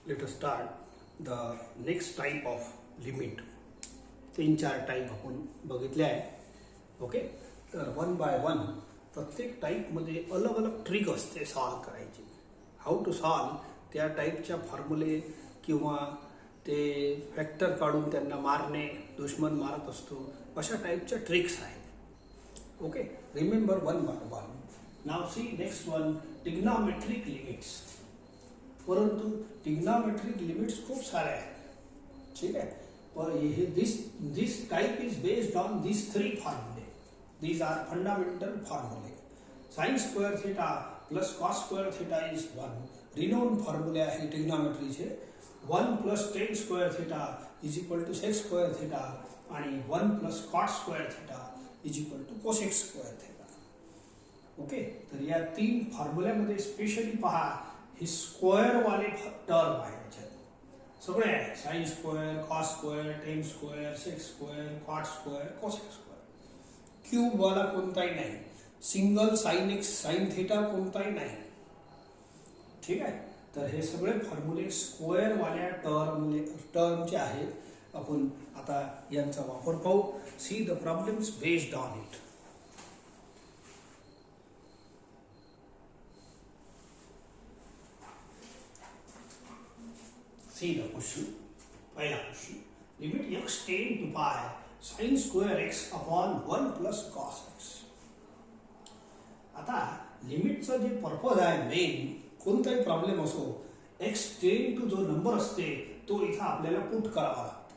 let us start the next type of limit. 3-4 type आपण बघितले आहे. ओके, तर वन बाय वन प्रत्येक टाईपमध्ये अलग अलग ट्रिक असते सॉल्व करायची. हाऊ टू सॉल्व त्या टाईपच्या फॉर्म्युले किंवा ते फॅक्टर काढून त्यांना मारणे, दुश्मन मारत असतो अशा टाईपच्या ट्रिक्स आहेत. Okay, remember one by one. Now see next one, trigonometric limits. परंतु ट्रिग्नोमेट्रिक लिमिट्स खूप सारे आहेत. ठीक आहे, पर ये this type is based on this 3 फॉर्मुले. दीज आर फंडामेंटल फॉर्मुले. Sine square theta plus cos square theta is 1. रिनोन फॉर्मुले आहे ट्रिग्नोमेट्रीचे. 1 plus tan square theta is equal to sec square theta आणि 1 plus cot square theta is equal to cosec square theta. Okay, तर या 3 फॉर्म्युल्यामध्ये specially पहा, हे स्क्वेअर वाले टर्म आहे. सगळे आहे, sine square, cos square, tan square, sec square, cot square, cosec square. Cube वाला कोणताही नाही. Single sine x sine theta कोणताही नाही. ठीक आहे, तर हे सगळे फॉर्म्युले स्क्वेअर वाल्या टर्मचे आहेत. आपण आता यांचा वापर पाहू. See the problems based on it. See the question. पहला question, limit x tends to pi sine square x upon 1 plus cos x. आता लिमिटचा जे पर्पज आहे मेन, कोणताही प्रॉब्लेम असो, x टेन टू जो नंबर असते तो इथं आपल्याला पुट करावा लागतो.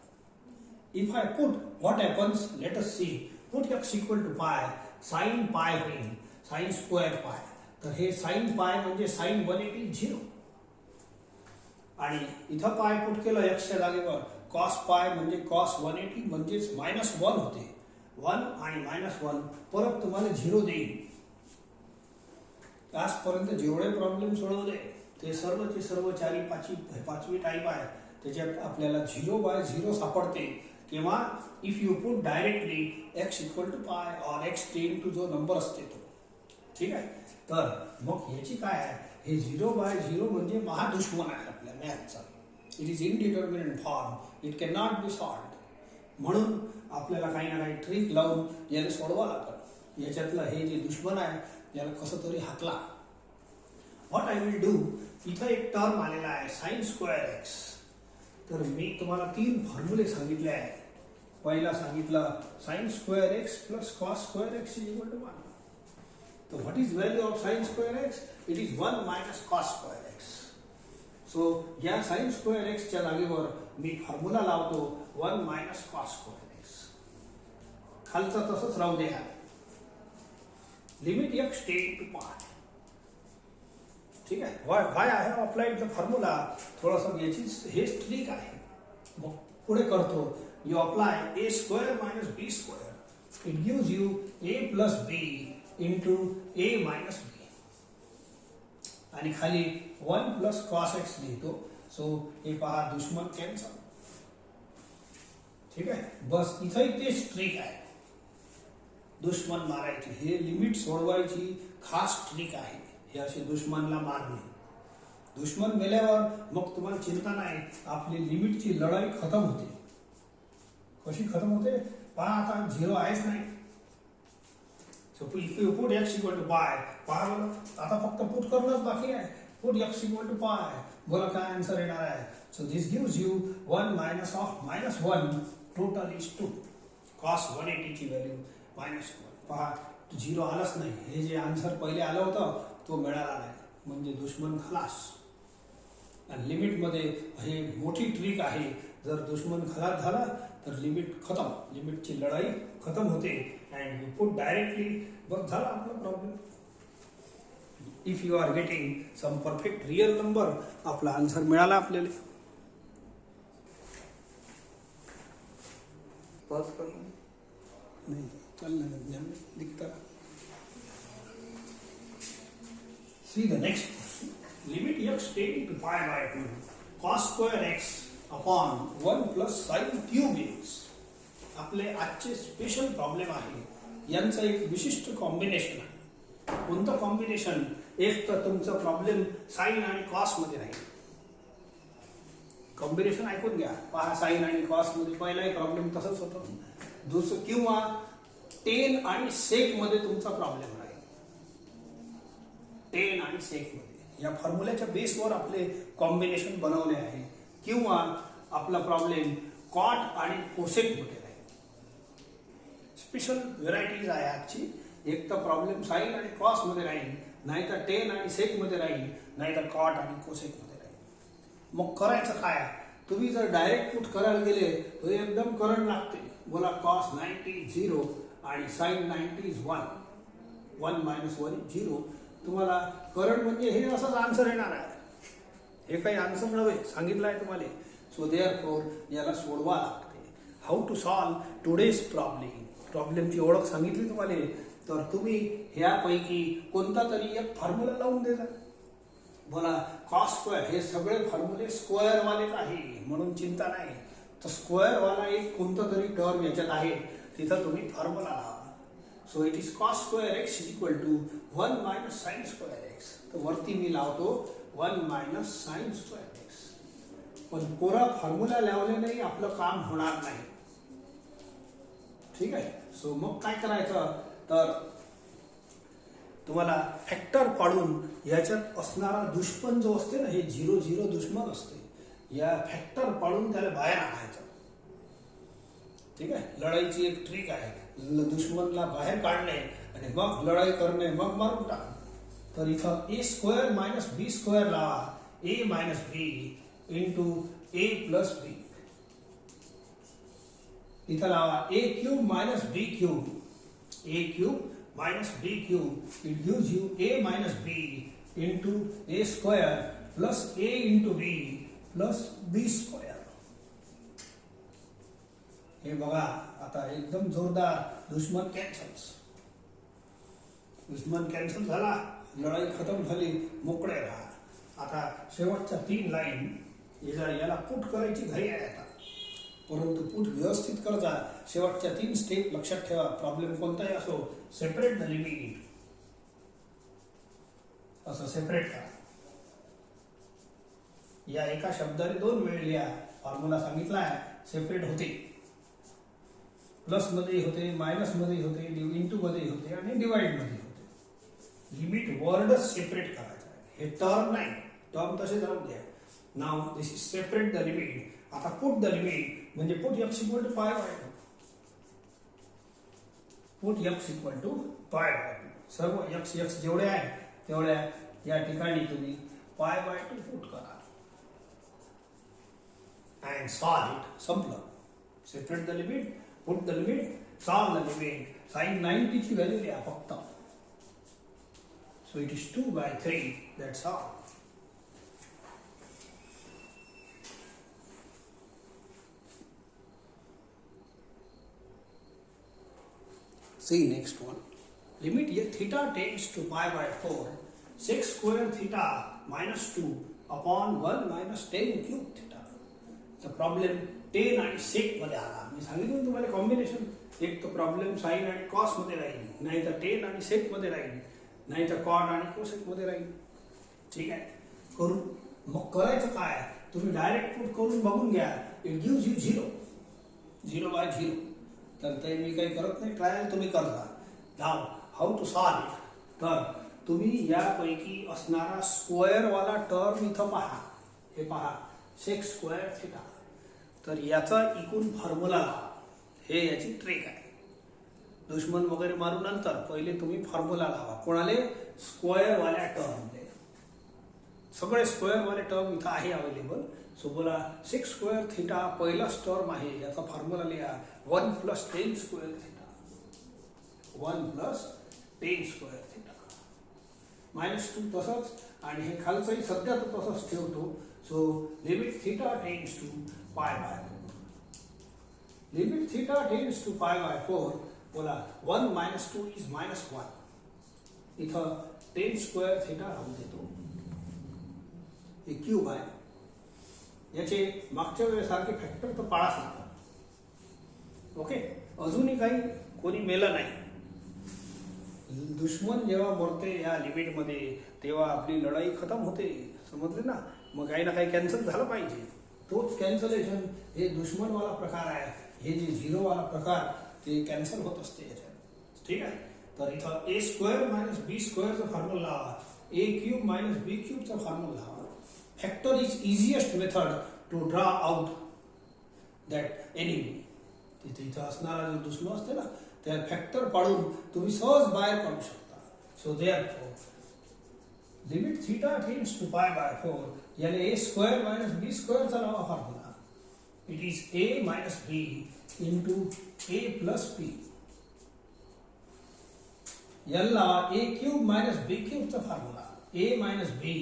If I put, what happens, let us see. Put x equal to pi, sine pi होईल साइन स्क्वेअर पाय. तर हे साइन पाय म्हणजे साइन 180 0. आणि इथं पाय पुट केलं एक्सच्या जागेवर, कॉस पाय म्हणजे कॉस 180 म्हणजेच -1 होते. 1 आणि -1 परत तुम्हाला 0 देईल. आजपर्यंत जेवढे प्रॉब्लेम सोडवले ते सर्वचे सर्व 4-5वी टाईप आहे. त्याच्यात आपल्याला 0/0 सापडते. किंवा if you put directly x equal to pi और एक्स टेन टू जो नंबर असते तो. ठीक आहे, तर मग याची काय आहे, हे 0/0 म्हणजे महादुश्मन आहे आपल्या मॅथचा. It is indeterminate form, it can not be solved. म्हणून आपल्याला काही ना काही ट्रिक लावून याला सोडवा लागतं. याच्यातलं हे जे दुश्मन आहे याला कसं तरी हाकला. व्हॉट आय विल डू, इथं एक टर्म आलेला आहे साइन स्क्वेअर एक्स. तर मी तुम्हाला 3 फॉर्म्युले सांगितले आहेत. पहिला सांगितलं sine square x plus cos square x is equal to 1. So what is value of sin square x? It is 1 minus cos square x. So या sin square x च्या जागेवर मी formula लावतो 1 minus cos square x. खालचं तसंच राहू द्या. Limit x tends to पाय. ठीक आहे, why I have applied the formula. थोडंसं याची हेच ट्रिक आहे. मग पुढे करतो. You apply a square minus b square. It gives you a plus b into a minus b. आणि खाली 1 plus cos x लिहितो. सो हे पहा, दुश्मन कॅन्सल. ठीक आहे, बस इथंही तेच ट्रिक आहे, दुश्मन मारायची. हे लिमिट सोडवायची खास ट्रिक आहे. हे असे दुश्मनला मारणे. दुश्मन मेल्यावर मग तुम्हाला चिंता नाही, आपली लिमिटची लढाई खतम होते. कशी खतम होते पहा. आता 0 आहेच नाही. So if you put x equal to pi, आता फक्त पुट करणंच बाकी आहे. Put x equal to pi, बोला काय आन्सर येणार आहे. So this gives you 1 minus of -1, total is 2. cos 180 ची व्हॅल्यू -1. पहा, 0 आलाच नाही. हे जे आन्सर पहिले आलं होतं तो मिळाला नाही, म्हणजे दुश्मन खलास. आणि लिमिट मध्ये हे मोठी ट्रिक आहे. जर दुश्मन खलास झाला तर लिमिट खतम, लिमिटची लढाई खतम होते. अँड यू पुट डायरेक्टली, बस झाला आपला problem. If you are getting some perfect real number, आपला आन्सर मिळाला आपल्याला. पॉज करू नाही चालणार दिखता. See the next question. Limit x tends to pi by 2 cos square x upon 1 plus sine cube x. आपले आजचे स्पेशल प्रॉब्लेम आहे. यांचं एक विशिष्ट कॉम्बिनेशन आहे. कोणतं कॉम्बिनेशन? एक तर तुमचा प्रॉब्लेम साइन आणि कॉस मध्ये राहील. कॉम्बिनेशन ऐकून घ्या. पहा साईन आणि कॉस मध्ये पहिलाही प्रॉब्लेम तसंच होतं. दुसरं किंवा टेन आणि सेक मध्ये तुमचा प्रॉब्लेम राहील. टेन आणि सेक मध्ये या फॉर्म्युल्याच्या बेसवर आपले कॉम्बिनेशन बनवले आहे. किंवा आपला प्रॉब्लेम कॉट आणि कोसेक मध्ये राहील. स्पेशल व्हेरायटीज आहे आजची. एक तर प्रॉब्लेम साईन आणि कॉस मध्ये राहील, नाहीतर टेन आणि सेक मध्ये राहील, नाहीतर कॉट आणि कोसेक मध्ये राहील. मग करायचं काय? तुम्ही जर डायरेक्ट पुट करायला गेले तर एकदम करंट लागते. बोला कॉस 90 0 आणि साईन 90 1. 1 - 1 0. तुम्हाला करंट म्हणजे हे असंच आन्सर येणार आहे. हे काही आन्सर नव्हे, सांगितलं आहे तुम्हाला. सो देअरफॉर याला सोडवा लागते. How to solve today's problem. प्रॉब्लेमची ओळख सांगितली तुम्हाला, तर तुम्ही ह्यापैकी कोणता तरी एक फॉर्म्युला लावून देता. बोला कॉस स्क्वेअर, हे सगळे फॉर्म्युले स्क्वेअर वालेच आहे म्हणून चिंता नाही. तर स्क्वेअर वाला एक कोणता तरी टर्म याच्यात आहे, तिथं तुम्ही फॉर्म्युला लावा. So it is cos square x equal to 1 - sine square x. तर वरती मी लावतो 1 - साइन स्क्वेअर एक्स. पण कोरा फॉर्म्युला लावले नाही आपलं काम होणार नाही. ठीक आहे. सो मग काय करायचं, तर तुम्हाला फॅक्टर पाडून याच्यात असणारा दुश्मन जो असते ना, हे 0 0 दुश्मन असते, या फॅक्टर पाडून त्याला बाहेर आणायचं. ठीक आहे. लढाईची एक ट्रिक आहे, दुश्मनला बाहेर काढणे आणि मग लढाई करणे, मग मारून टाकणे. तर इथं A square minus B square लावा. ए मायनस बी इंटू ए प्लस बी. इथं लावा A cube minus B cube. A cube minus b cube, it gives you a minus b into a square plus a into b plus b square. हे बघा आता एकदम जोरदार दुश्मन cancel झाला, लढाई खतम झाली, मोकळे राहा. आता शेवटच्या 3 लाईन याला पुट करायची घाई आहे आता, परंतु पुट व्यवस्थित करता. शेवटच्या 3 स्टेप लक्षात ठेवा. प्रॉब्लेम कोणताही असो, सेपरेट द लिमिट. असं सेपरेट करा. या एका शब्दाने 2 वेळ लिहा. फॉर्म्युला सांगितला आहे, सेपरेट होते. प्लस मध्ये होते, मायनस मध्ये होते, इंटू मध्ये होते आणि डिवाइड मध्ये होते. लिमिट वर्डच सेपरेट करायचं आहे. हे टर्म नाही, टर्म तसेच राहू द्या. Now this is separate the limit. आता पुट द लिमिट म्हणजे put x equal to pi by 2. Put x equal to pi by 2. सर्व x जेवढे आहे तेवढ्या या ठिकाणी तुम्ही पाय बाय 2 पुट करा. And solve it. संपलं. Separate the limit, put the limit, solve the limit. Sine 90 ची व्हॅल्यू द्या फक्त. So it is 2/3. That's all. See next one. Limit theta tends to pi by 4. Sec square theta minus 2 upon 1 minus 10 cube theta. The problem 10 आणि sec मध्ये आला. मी सांगितलं तुम्हाला combination. एक तर प्रॉब्लेम साइन आणि कॉस मध्ये राहील, नाही तर 10 आणि sec मध्ये राहील, नाही तर कॉट आणि कोसेक मध्ये राहील. ठीक आहे. करून मग करायचं काय, तुम्ही डायरेक्ट पुट करून बघून घ्या. It gives you 0/0. तर ते मी काही करत नाही, ट्रायल तुम्ही करता. नाव हाऊ टू सॉल्व. तर तुम्ही यापैकी असणारा स्क्वेअर वाला टर्म इथं पहा. हे पहा सेक स्क्वेअर थिटा. तर याचा एकूण फॉर्म्युला हे याची ट्रिक आहे. दुश्मन वगैरे मारू नंतर पहिले तुम्ही फॉर्म्युला लावा. कोणाले? स्क्वेअर वाल्या टर्म. सगळे स्क्वेअर वाले टर्म इथं आहे अवेलेबल. सो बोला सेक स्क्वेअर थिटा पहिलाच टर्म आहे, याचा फॉर्म्युला लिहा 1 + 10 स्क्वेअर थिटा. 1 + 10 square theta. -2 तसंच आणि हे खालचंही सध्या तर तसंच ठेवतो. So limit theta tends to pi by 4. Limit theta tends to pi by 4. बोला 1 - 2 इज -1. इथं 10 स्क्वेअर थिटा राहून देतो. हे क्यूब आहे. याचे मागच्या वेळेसारखे फॅक्टर तर पाळाच लागतात. ओके. अजूनही काही कोणी मेलं नाही. दुश्मन जेव्हा मरते या लिमिटमध्ये तेव्हा आपली लढाई खतम होते. समजले ना. मग काही ना काही कॅन्सल झालं पाहिजे. तोच कॅन्सलेशन हे दुश्मनवाला प्रकार आहे. हे जे झिरोवाला प्रकार ते कॅन्सल होत असते याच्यात. ठीक आहे. तर इथं ए स्क्वेअर मायनस बी स्क्वेअरचा फॉर्म्युला लावा, ए क्यूब मायनस बी क्यूबचा फॉर्म्युला लावा. Factor is easiest method to draw out that enemy. इथं असणारा जो दुश्मन असते ना त्या फॅक्टर पाडून तुम्ही सहज बाहेर काढू शकता. So therefore limit theta tends to pi by 4 यानी ए स्क्वेअर मायनस बी स्क्वेअरचा लावा formula. It is A minus B into A plus B. याला ए क्यूब मायनस बी क्यूबचा formula, A minus B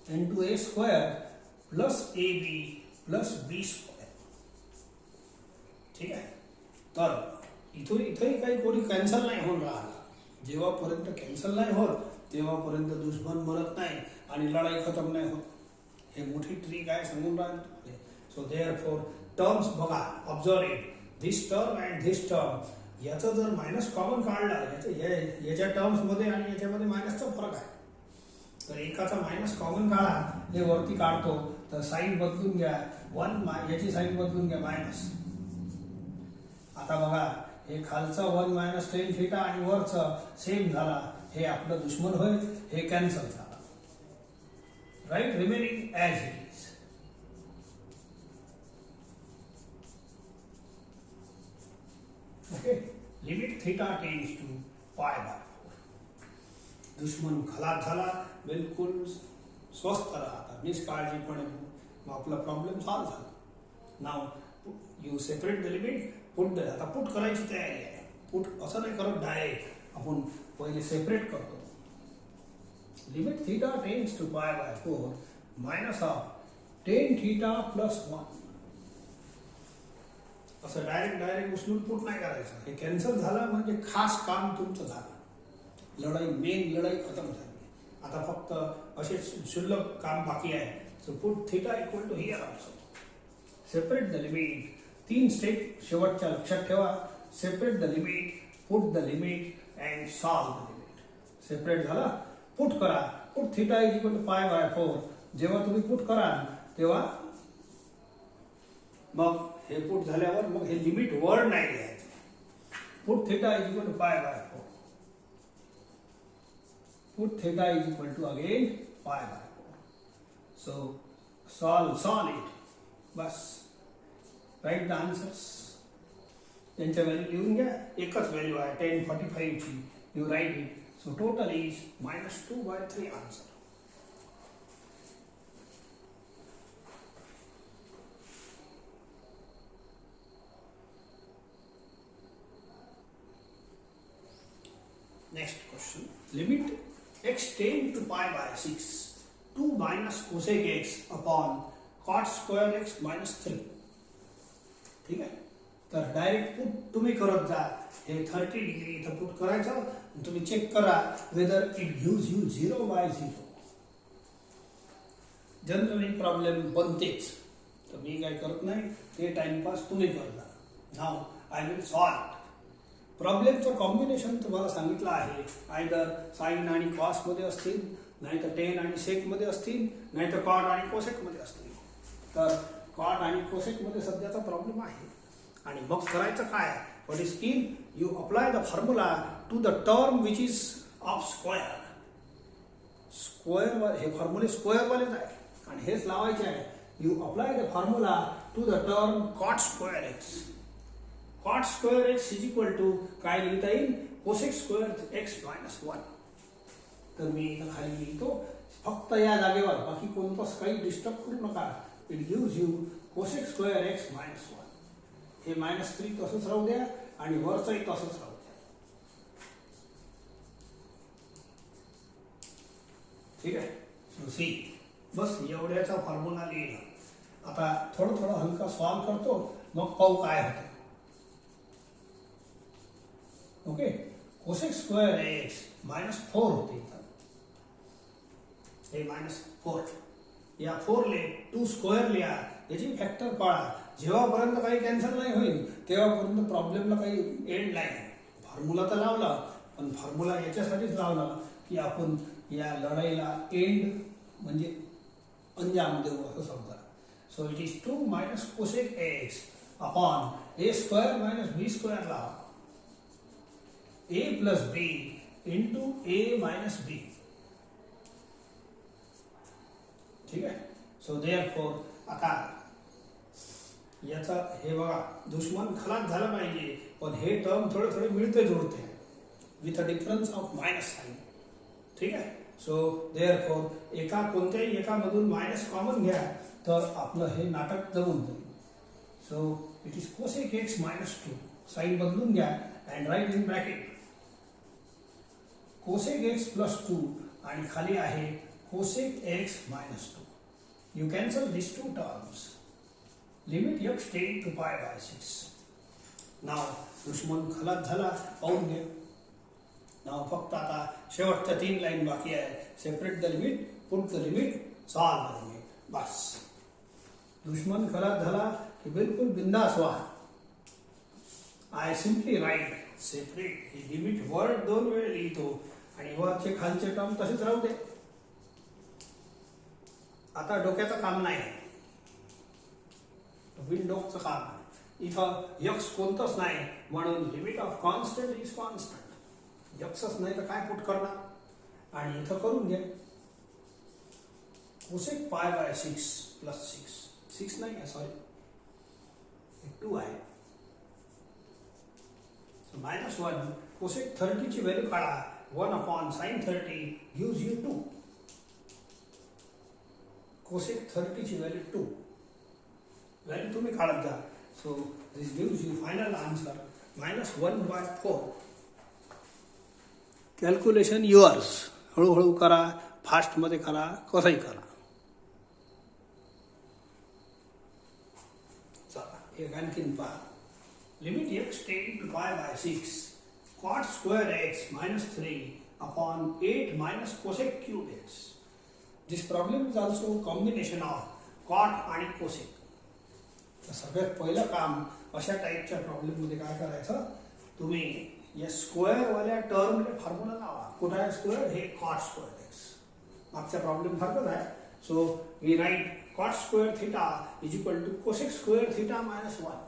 into A square plus A B plus B square. ठीक आहे. तर इथंही काही कोणी कॅन्सल नाही होऊन राहिला. जेव्हापर्यंत कॅन्सल नाही होत तेव्हापर्यंत दुश्मन मरत नाही आणि लढाई खतम नाही होत. हे मोठी ट्रिक आहे, सांगून राहिले. सो देअरफॉर टर्म्स बघा, observe it, this term and this term. याचं जर मायनस कॉमन काढला याच्या टर्म्स मध्ये आणि याच्यामध्ये मायनसचा फरक आहे. तर एकाचा मायनस कॉमन काढा, हे वरती काढतो तर साईन बदलून घ्या, याची साईन बदलून घ्या मायनस. आता बघा हे खालचं 1 मायनस टेन थिटा आणि वरचं सेम झाला. हे आपलं दुश्मन होईल, हे कॅन्सल झाला. Right, remaining as it is. Okay, limit theta tends to pi by 4. दुश्मन खलास झाला, बिलकुल स्वस्थ राहता निष्काळजीपणे. मग आपला प्रॉब्लेम सॉल्व झाला. Now you separate the limit, put. आता पुट करायची तयारी आहे. पुट असं नाही करत डायरेक्ट, आपण पहिले सेपरेट करतो. Limit theta tends to pi by 4 minus of tan theta plus 1. असं डायरेक्ट उचलून पुट नाही करायचं. हे कॅन्सल झालं म्हणजे खास काम तुमचं झालं. मेन लढाई खतम झाली. आता फक्त असे शुल्लक काम बाकी आहे. So put theta equal to here also. Separate the limit. 3 step शेवटच्या लक्षात ठेवा. Separate the limit, put the limit and solve the limit. Separate झाला, पुट करा. Put theta is equal to pi by 4. जेव्हा तुम्ही पुट कराल तेव्हा मग हे पुट झाल्यावर मग हे लिमिट वर नाही लिहायचं. Put theta is equal to pi by 4. Put theta is equal to again pi by 4. So solve it. बस, राईट द आन्सर्स. त्यांच्या व्हॅल्यू लिहून घ्या. एकच व्हॅल्यू आहे 1045 ची. You write it. So total is -2/3 answer. Next question. Limit x tend to pi by 6 2 minus cosec x upon cot square x minus 3. ठीक आहे. तर डायरेक्ट पुट तुम्ही करत जा. हे 30 डिग्री इथं पुट करायचं. तुम्ही चेक करा whether it gives you 0/0. Generally problem बनतेच. तर मी काय करत नाही, ते टाइमपास तुम्ही करता. Now I will solve. प्रॉब्लेमचं कॉम्बिनेशन तुम्हाला सांगितलं आहे. आयदर साइन आणि कॉस मध्ये असतील, नाहीतर टेन आणि सेक मध्ये असतील, नाहीतर कॉट आणि कोसेक मध्ये असतील. तर कॉट आणि कोसेक मध्ये सध्याचा प्रॉब्लेम आहे. आणि मग करायचं काय? What is scheme? You apply the formula to the term which is of square. Square हे फॉर्म्युले स्क्वेअर वालेच आहे आणि हेच लावायचे आहे. You apply the formula to the term cot square x. Cot square x is equal to काय लिहिता येईल? Cosec square x minus 1. तर मी इथं खाली लिहितो फक्त या जागेवर, बाकी कोणतंच काही डिस्टर्ब करू नका. It gives you cosec square x minus 1. हे -3 तसंच राहू द्या आणि वरचंही तसंच राहू द्या. ठीक आहे. सी बस एवढ्याचा फॉर्म्युला लिहिला. आता थोडं हलका सॉल्व करतो, मग पाहू काय होतं. ओके, कोसेक स्क्वेअर एक्स -4 होते. हे -4. या 4 ले 2 स्क्वेअर लिहा, याची फॅक्टर पाळा. जेव्हापर्यंत काही कॅन्सल नाही होईल तेव्हापर्यंत प्रॉब्लेमला काही एंड नाही. फॉर्म्युला तर लावला, पण फॉर्म्युला याच्यासाठीच लावला की आपण या लढाईला एंड म्हणजे अंजाम देऊ असं समजा. So it is 2 minus cosec x upon A square minus B स्क्वायरला A plus B into A minus B. ठीक आहे. सो देअरफॉर आता याचा हे बघा दुश्मन खलास झाला पाहिजे, पण हे टर्म थोडे थोडे मिळते जुळते with a difference of minus sine. ठीक आहे. सो देअरफॉर एका कोणत्याही एकामधून मायनस कॉमन घ्या तर आपलं हे नाटक जमून जाईल. So it is cosec x minus 2. Sign बदलून घ्या and write in bracket cosec x plus 2 आणि खाली आहे cosec x minus 2. You cancel these two terms. Limit x tend to pi by 6. Now दुश्मन खलास झाला पाहून घे. नाव फक्त आता शेवटच्या 3 लाईन बाकी आहे. Separate the limit, put the limit, solve the limit. बस दुश्मन खलास झाला की बिलकुल बिंदास व्हा. I simply write separate. ही लिमिट वर 2 वेळ लिहितो आणि वरचे खालचे टर्म तसेच राहू दे. आता डोक्याचं काम नाही, विंडोचं काम. इथं यक्स कोणतंच नाही म्हणून limit of constant is constant. यक्सच नाही तर काय पुट करणार. आणि इथं करून घे कोसेक पाय बाय 6 प्लस 6 नाही आहे, सॉरी 2 आहे. मायनस 1 कोसेक 30 ची व्हॅल्यू काढा. 1 upon sine 30 gives you 2. Cosec 30 ची व्हॅल्यू 2. व्हॅल्यू तुम्ही काढत जा. So this gives you final answer minus 1/4. Calculation yours. हळूहळू करा, फास्टमध्ये करा, कसंही करा. चला एक आणखीन पहा. Limit x tends to pi by 6 cot square x minus 3 upon 8 minus cosec cube x. This problem is also combination of cot आणि कोसेक. तर सगळ्यात पहिलं काम अशा टाईपच्या प्रॉब्लेम मध्ये काय करायचं, तुम्ही या स्क्वेअर वाल्या टर्मला फॉर्म्युला लावा. कुठे आहे स्क्वेअर? हे कॉट स्क्वेअर एक्स. मागचा प्रॉब्लेम सारखाच आहे. So we write cot square theta is equal to cosec square theta minus 1.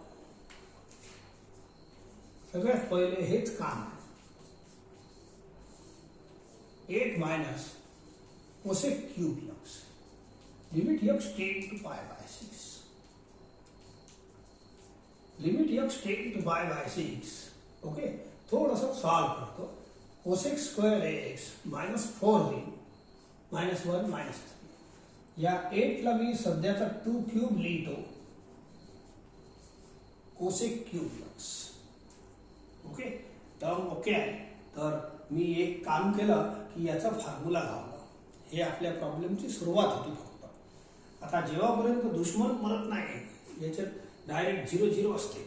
सगळ्यात पहिले हेच काम आहे. 8 minus cosec cube x. Limit x tends to pi by 6. Limit x tends to pi by 6. Okay. थोडंसं solve करतो. Cosec square x minus 4 होईल. Minus 1 minus 3. या 8ला मी सध्याचा 2 क्यूब लिहितो. Cosec cube x. Okay. Term okay आहे. तर मी एक काम केलं की याचा फॉर्म्युला लावला. हे आपल्या प्रॉब्लेमची सुरुवात होती फक्त. आता जेव्हापर्यंत दुश्मन मरत नाही याच्यात डायरेक्ट 0-0 असते.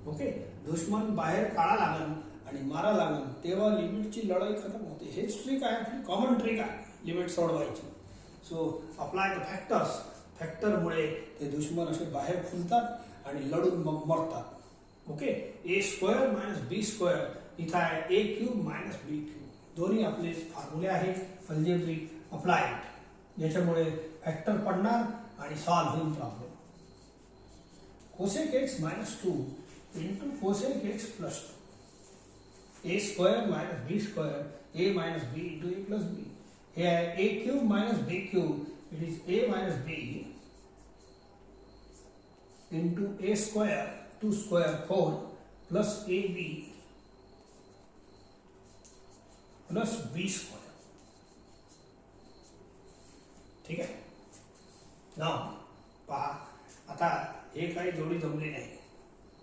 ओके. दुश्मन बाहेर काढा लागल आणि मारा लागल तेव्हा लिमिटची लढाई खतम होते. हेच ट्रिक आहे, आपली कॉमन ट्रिक आहे लिमिट सोडवायची. So apply the factors. फॅक्टरमुळे ते दुश्मन असे बाहेर फुलतात आणि लढून मग मरतात. Okay. A square minus B square. इथं आहे ए क्यूब मायनस बी क्यूब. दोन्ही आपले फॉर्म्युले आहेत अल्जेब्रिक अप्लाइड. याच्यामुळे फॅक्टर पडणार आणि सॉल्व होईल problem. Cosec x minus 2 into cosec x plus 2. A square minus B square a minus B into A plus b. हे आहे ए cube minus B cube. It is A minus B into A square 2 square 4 plus A B plus B square. ठीक आहे. नाव पहा. आता हे काही जोडी जमली नाही.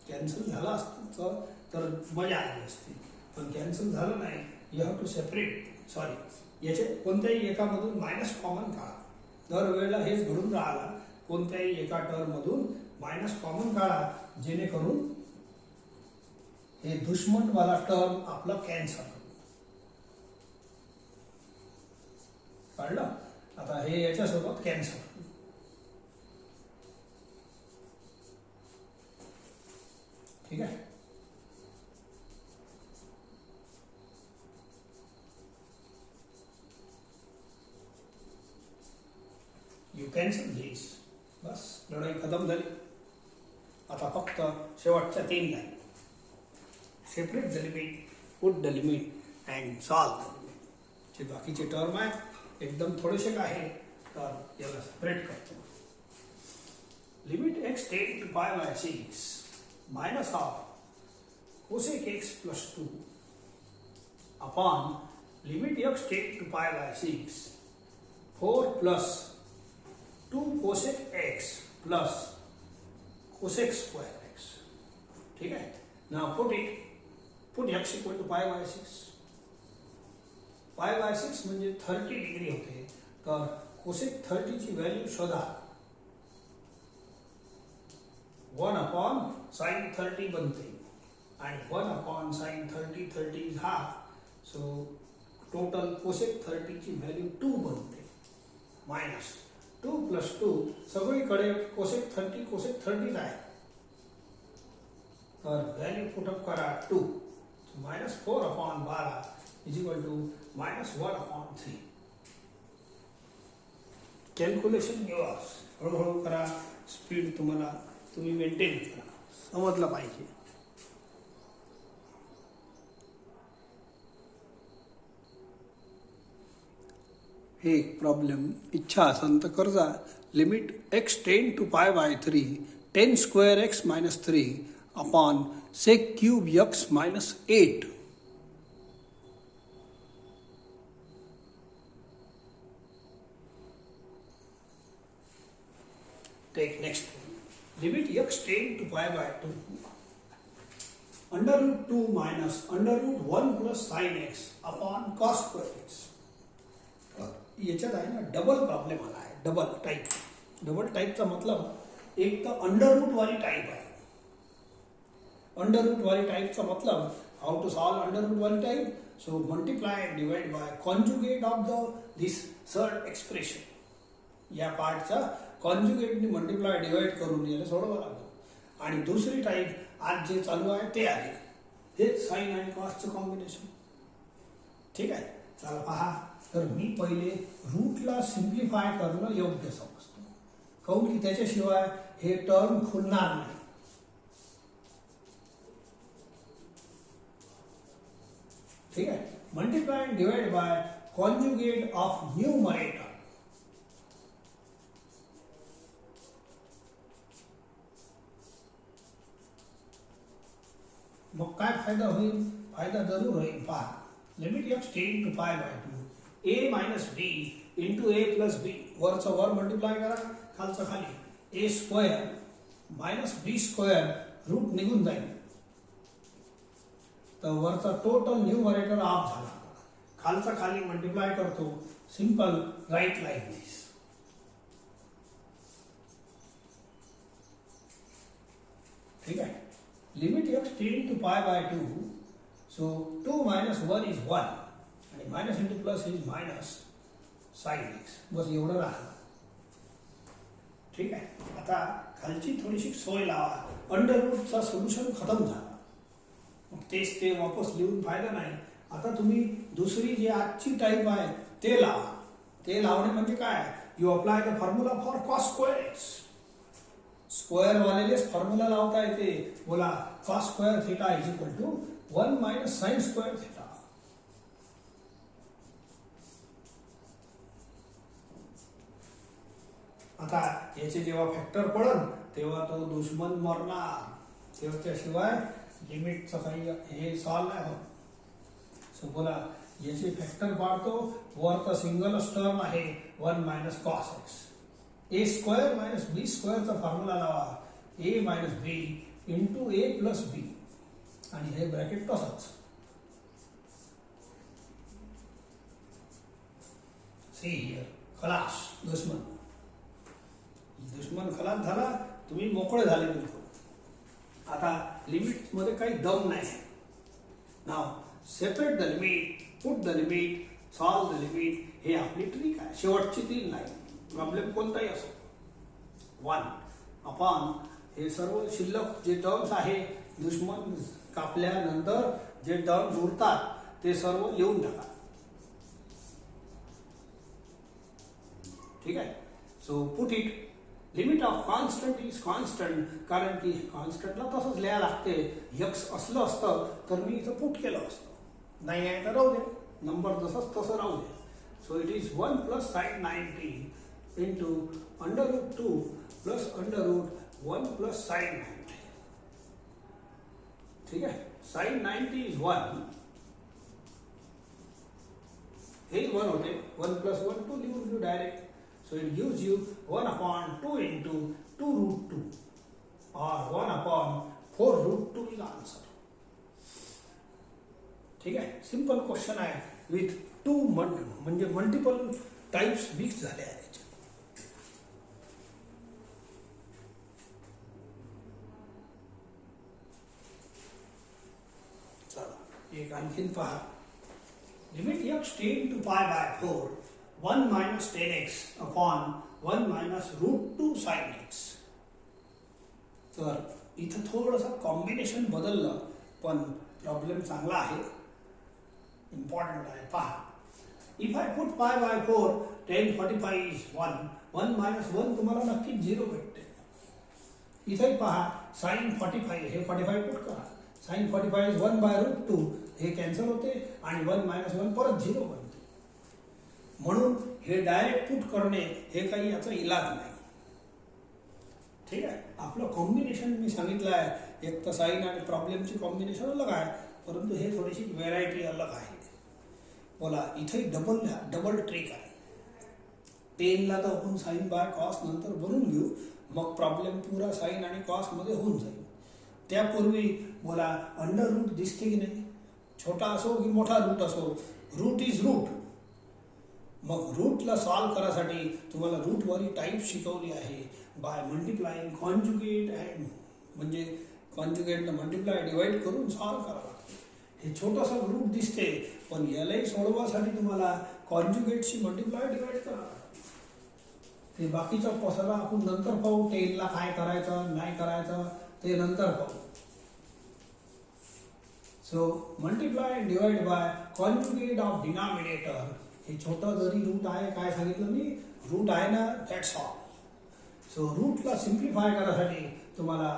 कॅन्सल झाला असतं तर मजा आली असती, पण कॅन्सल झालं नाही. You have to separate. Sorry, याचे कोणत्याही एकामधून मायनस कॉमन काढा. दरवेळेला हेच घडून राहिला. कोणत्याही एका टर्म मधून मायनस कॉमन काढा जेणेकरून हे दुश्मनवाला टर्म आपला कॅन्सल. काढलं. आता हे याच्यासोबत कॅन्सल. ठीक आहे. You cancel this. बस लढाई खतम झाली. आता फक्त शेवटच्या 3 line. Separate the limit, put the limit and solve the limit. जे बाकीचे टर्म आहेत एकदम थोडेसे आहे तर याला सेपरेट करतो. Limit x tends to pi by 6 minus half cosec x plus 2 upon limit x tends to pi by 6 4 plus 2 cosec x plus cosec square x. ठीक है. Now put x equal to pi by 6. pi by 6 म्हणजे 30 degree होते. तर cosec 30 ची value शोधा. 1 upon sin 30 बनते आणि 1 upon sin 30, 30 is half. So total cosec 30 ची व्हॅल्यू 2 बनते. मायनस 2 plus 2 सगळीकडे cosec 30 आहे. तर व्हॅल्यू पुटअप करा 2. मायनस 4 upon 12 is equal to minus 1 upon 3. Calculation yours. हळूहळू करा. स्पीड तुम्ही मेंटेन करा. समजलं पाहिजे. हे एक प्रॉब्लेम इच्छा असेल तर कर्जा. Limit x tends to pi by 3 10 square x minus 3 upon sec cube x minus 8. Take next one. Limit x tends to pi by 2 under root 2 minus under root 1 plus sine x upon cos square x. याच्यात आहे ना double problem आला आहे. Double टाईपचा मतलब एक तर under route वाली टाईप आहे. अंडर रूट वाली टाईपचा मतलब हाउ टू सॉल्व अंडर रूट वाली type. So multiply divide by conjugate of this surd expression. या पार्टचा कॉन्जुगेटनी मल्टिप्लाय डिवाइड करून याला सोडवावं लागतं. आणि दुसरी टाईप आज जे चालू आहे ते आहे. हेच साइन आणि कॉसचं कॉम्बिनेशन. ठीक आहे. चला पहा. तर मी पहिले रूटला सिम्प्लिफाय करणं योग्य समजतो. काऊन की त्याच्याशिवाय हे टर्म खुलणार नाही. ठीक आहे. Multiply and divide by conjugate of numerator. मग काय फायदा होईल. फायदा जरूर होईल. पहा. Limit x tends to pi by 2 a minus b into a plus b. वरचा वर मल्टिप्लाय करा, खालचा खाली. a square minus b square root निघून जाईल. तर वरचा टोटल न्यूमरेटर ऑफ झाला. खालचा खाली मल्टिप्लाय करतो. Simple write like this. ठीक आहे. Limit x tends to pi by 2. So 2 minus 1 is 1 आणि minus into plus is minus sine x. बस एवढं राहिलं. ठीक आहे. आता खालची थोडीशी सोय लावा. अंडर रूटचा सोल्युशन खतम झाला. मग तेच ते वापस लिहून फायदा नाही. आता तुम्ही दुसरी जी आजची टाईप आहे ते लावा. ते लावणे म्हणजे काय. You apply the formula for cos square x. Square वालेलेच फॉर्म्युला लावता येते. बोला cos square theta is equal to 1 minus sine square theta. आता याचे जेव्हा फॅक्टर पडन तेव्हा तो दुश्मन मरणार. त्याशिवाय लिमिटचं काही हे सॉल्व नाही होत. सो बोला याचे फॅक्टर पाडतो. वर तर सिंगलच टर्म आहे 1 मायनस कॉस एक्स. ए स्क्वेअर मायनस बी स्क्वेअरचा फॉर्म्युला लावा. ए मायनस बी इंटू ए प्लस बी आणि हे ब्रॅकेट तसंच. See here. खलास. दुश्मन खलास झाला. तुम्ही मोकळे झाले बिलकुल. आता लिमिट मध्ये काही दम नाही. Now separate the limit, put the limit, solve the limit. हे आपली ट्रिक आहे. शेवटची 3 लाईन. प्रॉब्लेम कोणताही असो. 1 अपॉन हे सर्व शिल्लक जे टर्म्स आहे दुश्मन कापल्यानंतर जे टर्म्स उरतात ते सर्व लिहून टाका. ठीक आहे. So put it limit of constant is constant, कारण की कॉन्स्टंटला तसंच लिहायला लागते. एक्स असलं असतं तर मी इथं पुट केलं असतं, नाही आहे तर राहू दे, नंबर जसंच तसं राहू दे. So it is 1 plus sine 90 into √2 plus √1 plus sine 90. ठीक आहे, साइन 90 इज 1, हे 1 होते, 1 प्लस 1 2 लिहून घेऊ direct. So it gives you 1 upon 2 into 2√2 or 1 upon 4√2 is answer. ठीक आहे, सिंपल क्वेश्चन आहे विथ टू म्हणजे मल्टिपल टाइप्स मिक्स झाले आहेत. चला एक आणखीन पहा. Limit x tends to pi by 4 1 minus 10x upon 1 minus √2 sin x. तर इथं थोडंसं कॉम्बिनेशन बदललं पण प्रॉब्लेम चांगला आहे, इम्पॉर्टंट आहे. पहा, इफ आय पुट पाय बाय 4 10 45 इज 1 1 minus 1 तुम्हाला नक्की 0 भेटते. इथेही पहा साइन 45 हे 45 पुट करा, साइन 45 इज 1 बाय √2 हे कॅन्सल होते आणि 1 minus 1 परत 0 बनते. म्हणून हे डायरेक्ट पुट करणे हे काही याचा इलाज नाही. ठीक आहे, आपलं कॉम्बिनेशन मी सांगितलं आहे, एक तर साइन आणि प्रॉब्लेमची कॉम्बिनेशन अलग आहे, परंतु हे थोडीशी व्हेरायटी अलग आहे. बोला इथे डबल ट्रिक आहे. 10ला तर आपण साइन बाय कॉस नंतर बनवून घेऊ, मग प्रॉब्लेम पुरा साइन आणि कॉस मध्ये होऊन जाईल. त्यापूर्वी बोला अंडर रूट दिसते की नाही, छोटा असो की मोठा रूट असो, रूट इज रूट. मग रूटला सॉल्व करायसाठी तुम्हाला रूटवाली टाईप शिकवली आहे बाय मल्टिप्लाइंग कॉन्जुगेट अँड, म्हणजे कॉन्जुगेटला मल्टिप्लाय डिवाइड करून सॉल्व करावं लागते. हे छोटंसं रूट दिसते पण यालाही सोडवासाठी तुम्हाला कॉन्जुगेटशी मल्टिप्लाय डिवाइड करावं लागते. ते बाकीचा पसारा आपण नंतर पाहू, 10ला काय करायचं नाही करायचं ते नंतर पाहू. So multiply and divide by conjugate of denominator. हे छोटं जरी रूट आहे, काय सांगितलं मी, रूट आहे ना, दॅट्स ऑल. सो रूटला सिम्प्लिफाय करायसाठी तुम्हाला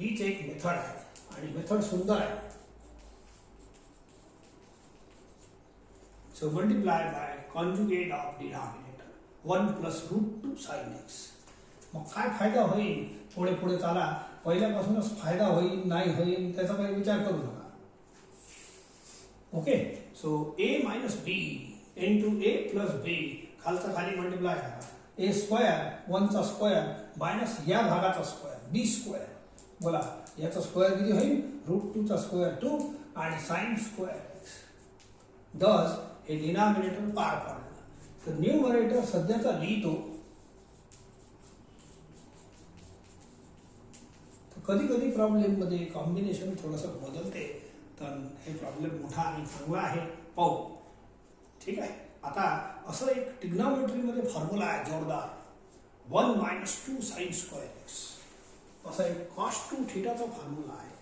हीच एक मेथड आहे आणि मेथड सुंदर आहे. So multiply by conjugate of denominator 1 plus √2 sin x. मग काय फायदा होईल, पुढे पुढे चाला, पहिल्यापासूनच फायदा होईल नाही होईल त्याचा काही विचार करू नका. Okay, so a minus b into a plus b, खालचा खाली मल्टिप्लाय करा, a स्क्वेअर 1चा स्क्वेअर मायनस या भागाचा स्क्वेअर b स्क्वेअर. बोला याचा स्क्वेअर किती होईल, √2चा स्क्वेअर 2 आणि साइन स्क्वेअर x. दस हे डिनॉमिनेटर पार पाडलं. तर न्यूमरेटर सध्याचा लिहितो. कधी कधी प्रॉब्लेम मध्ये कॉम्बिनेशन थोडंसं बदलते, तर हे प्रॉब्लेम मोठा आणि चांगला आहे, पाहू. ठीक आहे, आता असं एक ट्रिग्नॉमेट्रीमध्ये फॉर्म्युला आहे जोरदार, 1 minus 2 sin square x. असा एक cos 2 थीटाचा फॉर्म्युला आहे.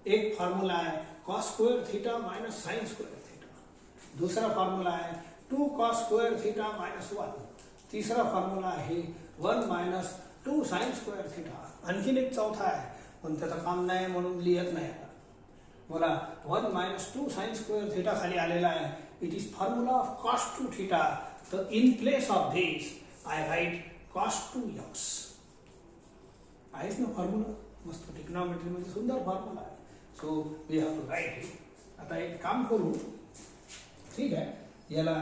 एक फॉर्म्युला आहे cos square theta minus sine square theta. दूसरा फॉर्म्युला आहे 2 cos स्क्वेअर थीटा मायनस 1. तीसरा फॉर्म्युला आहे 1 minus 2 sin स्क्वेअर थीटा. आणखीन एक चौथा आहे पण त्याचं काम नाही म्हणून लिहित नाही. बोला 1 minus 2 sin स्क्वेअर थीटा खाली आलेला आहे. It is formula of cos 2 theta. तर in place of this I write cos 2x. आहेच ना फॉर्म्युला, मस्त ट्रिग्नॉमेट्री मध्ये सुंदर फॉर्म्युला आहे. So we have to write it. आता एक काम करू, ठीक आहे, याला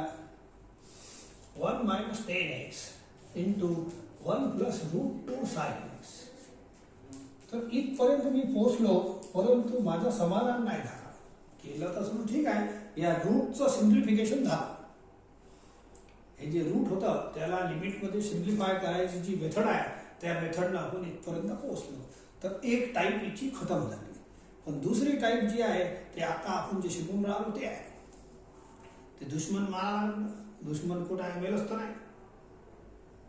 1 minus 10x into 1 plus √2 sin x. तर इथपर्यंत मी पोहोचलो, परंतु माझं समाधान नाही झालं. केलं तसं ठीक आहे, या रूटचं सिम्प्लिफिकेशन झालं. हे जे रूट होतं त्याला लिमिटमध्ये सिम्प्लिफाय करायची जी मेथड आहे त्या मेथडनं आपण इथपर्यंत पोहोचलो. तर एक टाईप याची खतम झाली. पण दुसरी टाईप जी आहे ते आता आपण जे शिकून राहिलो ते आहे, ते दुश्मन मारा. दुश्मन कुठं आहे, मेलच तर नाही,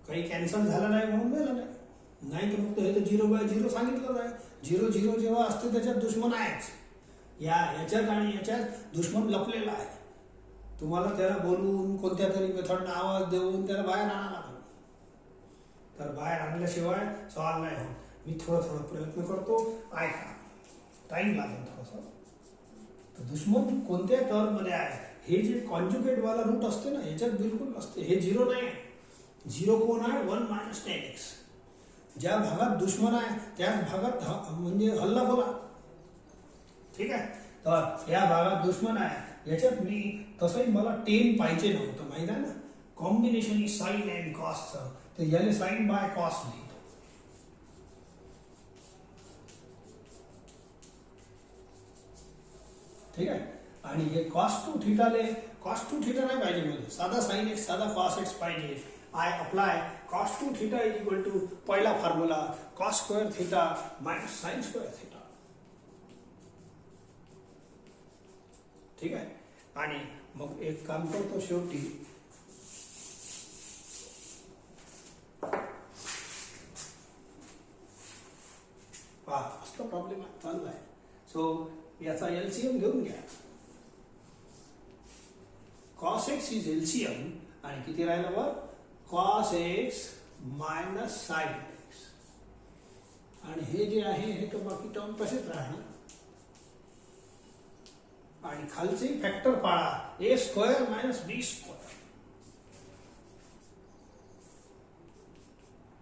काही कॅन्सल झालं नाही म्हणून मेलं नाही. नाही तर फक्त हे तर 0/0 सांगितलं आहे. 0/0 जेव्हा असते त्याच्यात दुश्मन आहेच. याच्यात आणि याच्यात दुश्मन लपलेला आहे. तुम्हाला त्याला बोलून कोणत्या तरी मेथडनं आवाज देऊन त्याला बाहेर आणावं लागेल. तर बाहेर आणल्याशिवाय सॉल्व नाही होत. मी थोडं प्रयत्न करतो, ऐका, टाइम लागेल थोडंसं. तर दुश्मन कोणत्या टर्ममध्ये आहे? हे जे कॉन्ज्युगेट वाला रूट असते ना, याच्यात बिलकुल नसते. हे 0 नाही आहे. 0 कोण आहे? 1 - 10x. ज्या भागात दुश्मन आहे त्याच भागात म्हणजे हल्ला बोला. ठीक आहे. तर या भागात दुश्मन आहे, याच्यात मी तसंही मला 10 पाहिजे नव्हतं, माहित आहे ना. कॉम्बिनेशन इज साइन अँड कॉसचं, तर याने साइन बाय कॉस लिहितो. ठीक आहे. आणि हे cos 2 थीटाले cos 2 थीटा नाही पाहिजे मला, साधा sin x साधा cos x पाहिजे. I apply cos 2 theta is equal to पहिला formula cos square theta minus sin square theta. ठीक आहे. आणि मग एक काम करतो शेवटी, पहा असला प्रॉब्लेम चाललाय. सो याचा एलसीएम घेऊन घ्या. cos x इज एलसीएम आणि किती राहिलं वर? cos x minus sin x. आणि हे जे आहे हे तर बाकी टर्म तसेच राहणार. आणि खालचे फॅक्टर पाळा, a square minus b square.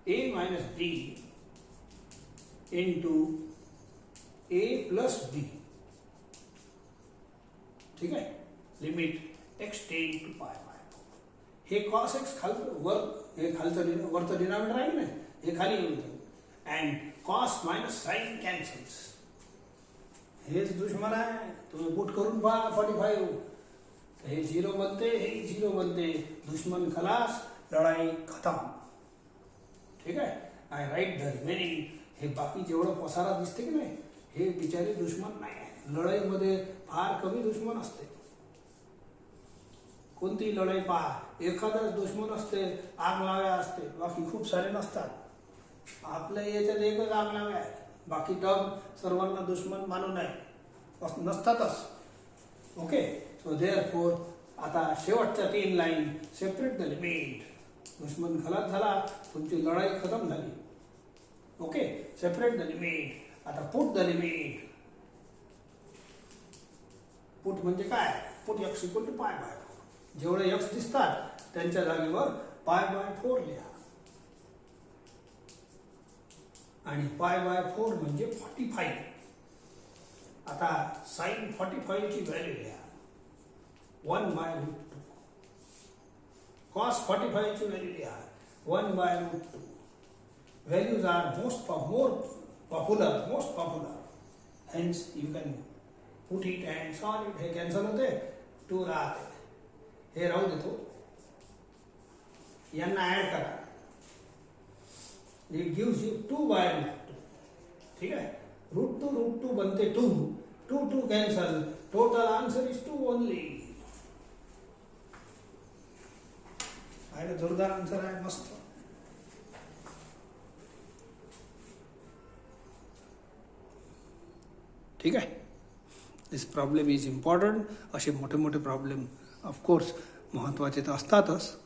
a minus b into a plus b. ठीक आहे. Limit x tends to pi by. हे cos x वर, हे खालचं वरचं डिनॉमिनेटर आहे ना, हे खाली येऊन जाईल. And cos minus sine cancels. हेच दुश्मन आहे, तुम्ही पुट करून पहा 45. हे 0 बनते, हे 0 बनते, दुश्मन खलास, लढाई खतम. ठीक आहे. I write the remaining. हे बाकी जेवढं पसारा दिसते की नाही, हे बिचारी दुश्मन नाही आहे. लढाईमध्ये फार कमी दुश्मन असते. कोणती लढाई पहा, एखादाच दुश्मन असते, आग लाव्या असते, बाकी खूप सारे नसतात. आपल्या याच्यात एकच आग लाव्या आहे, बाकी टर्म सर्वांना दुश्मन मानू नये, नसतातच. ओके. सो देअरफॉर आता शेवटच्या 3 लाईन, सेपरेट द लिमिट. दुश्मन खलास झाला, तुमची लढाई खतम झाली. ओके. Separate the limit. आता पुट द लिमिट. पुट म्हणजे काय? Put x equal to pi by 4. जेवढे x दिसतात त्यांच्या जागेवर पाय बाय 4 लिहा. आणि पाय बाय 4 म्हणजे 45. आता साइन 45 ची व्हॅल्यू लिहा 1/√2. cos 45 ची व्हॅल्यू लिहा 1/√2. Values are more popular. Hence you can put it and solve it. हे कॅन्सल होते, 2 राहते. हे राहू देतो, यांना ऍड करा. It gives you 2/√2. ठीक आहे. √2 बनते 2. 2 cancel. Total answer is 2 only. जोरदार आन्सर आहे, मस्त. ठीक आहे. दिस प्रॉब्लेम इज इम्पॉर्टंट. असे मोठे मोठे प्रॉब्लेम ऑफकोर्स महत्त्वाचे तर असतातच,